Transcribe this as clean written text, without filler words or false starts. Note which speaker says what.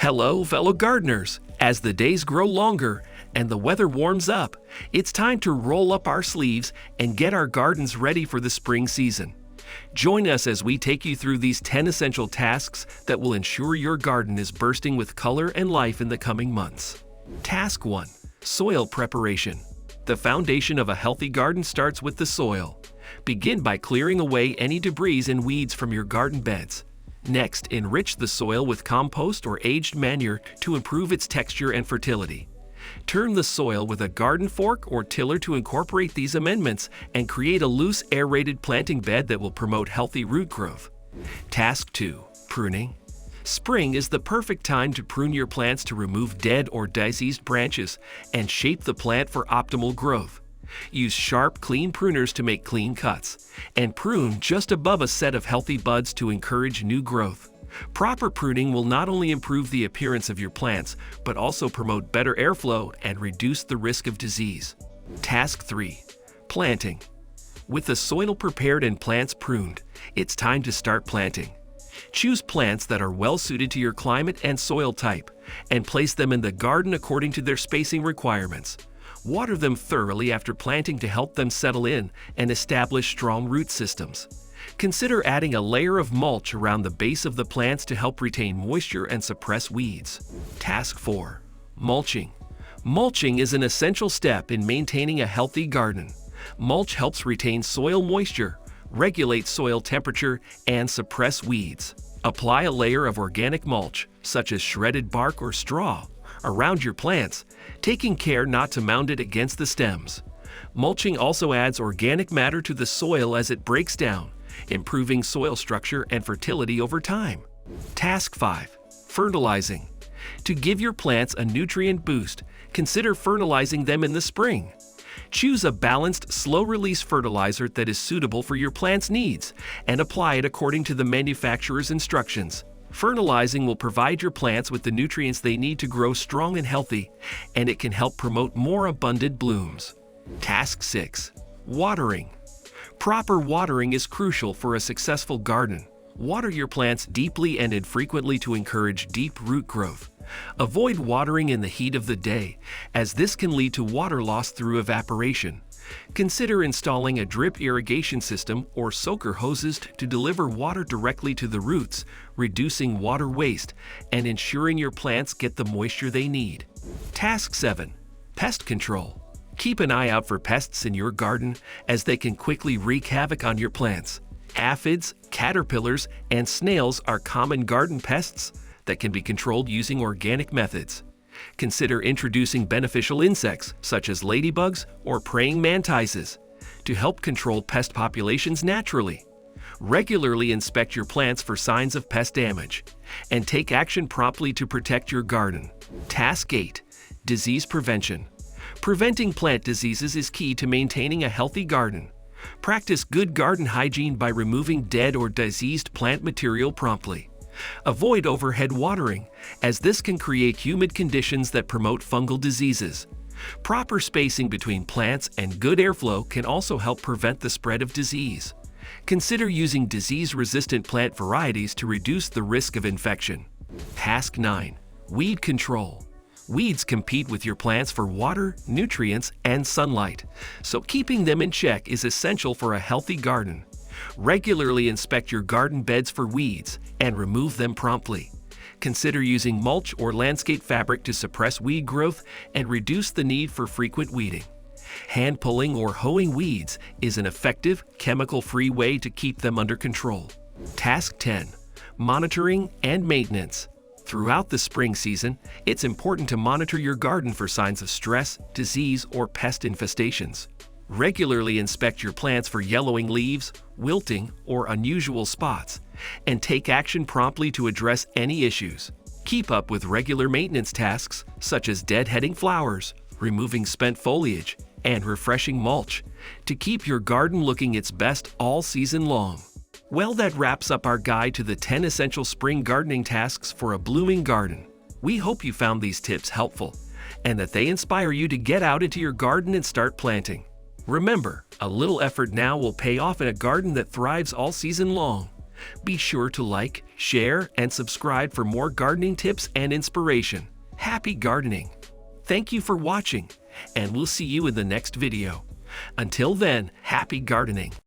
Speaker 1: Hello, fellow gardeners! As the days grow longer and the weather warms up, it's time to roll up our sleeves and get our gardens ready for the spring season. Join us as we take you through these 10 essential tasks that will ensure your garden is bursting with color and life in the coming months. Task 1. Soil preparation. The foundation of a healthy garden starts with the soil. Begin by clearing away any debris and weeds from your garden beds. Next, enrich the soil with compost or aged manure to improve its texture and fertility. Turn the soil with a garden fork or tiller to incorporate these amendments and create a loose, aerated planting bed that will promote healthy root growth. Task 2. Pruning. Spring is the perfect time to prune your plants to remove dead or diseased branches and shape the plant for optimal growth. Use sharp, clean pruners to make clean cuts, and prune just above a set of healthy buds to encourage new growth. Proper pruning will not only improve the appearance of your plants, but also promote better airflow and reduce the risk of disease. Task 3. Planting. With the soil prepared and plants pruned, it's time to start planting. Choose plants that are well suited to your climate and soil type, and place them in the garden according to their spacing requirements. Water them thoroughly after planting to help them settle in and establish strong root systems. Consider adding a layer of mulch around the base of the plants to help retain moisture and suppress weeds. Task 4. Mulching. Mulching is an essential step in maintaining a healthy garden. Mulch helps retain soil moisture, regulate soil temperature, and suppress weeds. Apply a layer of organic mulch, such as shredded bark or straw, around your plants, taking care not to mound it against the stems. Mulching also adds organic matter to the soil as it breaks down, improving soil structure and fertility over time. Task 5. Fertilizing. To give your plants a nutrient boost, consider fertilizing them in the spring. Choose a balanced, slow-release fertilizer that is suitable for your plant's needs and apply it according to the manufacturer's instructions. Fertilizing will provide your plants with the nutrients they need to grow strong and healthy, and it can help promote more abundant blooms. Task 6. Watering. Proper watering is crucial for a successful garden. Water your plants deeply and infrequently to encourage deep root growth. Avoid watering in the heat of the day, as this can lead to water loss through evaporation. Consider installing a drip irrigation system or soaker hoses to deliver water directly to the roots, reducing water waste and ensuring your plants get the moisture they need. Task 7. Pest control. Keep an eye out for pests in your garden, as they can quickly wreak havoc on your plants. Aphids, caterpillars, and snails are common garden pests that can be controlled using organic methods. Consider introducing beneficial insects such as ladybugs or praying mantises to help control pest populations naturally. Regularly inspect your plants for signs of pest damage and take action promptly to protect your garden. Task 8. Disease prevention. Preventing plant diseases is key to maintaining a healthy garden. Practice good garden hygiene by removing dead or diseased plant material promptly. Avoid overhead watering, as this can create humid conditions that promote fungal diseases. Proper spacing between plants and good airflow can also help prevent the spread of disease. Consider using disease-resistant plant varieties to reduce the risk of infection. Task 9. Weed control. Weeds compete with your plants for water, nutrients, and sunlight, so keeping them in check is essential for a healthy garden. Regularly inspect your garden beds for weeds and remove them promptly. Consider using mulch or landscape fabric to suppress weed growth and reduce the need for frequent weeding. Hand pulling or hoeing weeds is an effective, chemical-free way to keep them under control. Task 10. Monitoring and maintenance. Throughout the spring season, it's important to monitor your garden for signs of stress, disease, or pest infestations. Regularly inspect your plants for yellowing leaves, wilting, or unusual spots, and take action promptly to address any issues. Keep up with regular maintenance tasks such as deadheading flowers, removing spent foliage, and refreshing mulch to keep your garden looking its best all season long. Well, that wraps up our guide to the 10 essential spring gardening tasks for a blooming garden. We hope you found these tips helpful and that they inspire you to get out into your garden and start planting. Remember, a little effort now will pay off in a garden that thrives all season long. Be sure to like, share, and subscribe for more gardening tips and inspiration. Happy gardening! Thank you for watching, and we'll see you in the next video. Until then, happy gardening!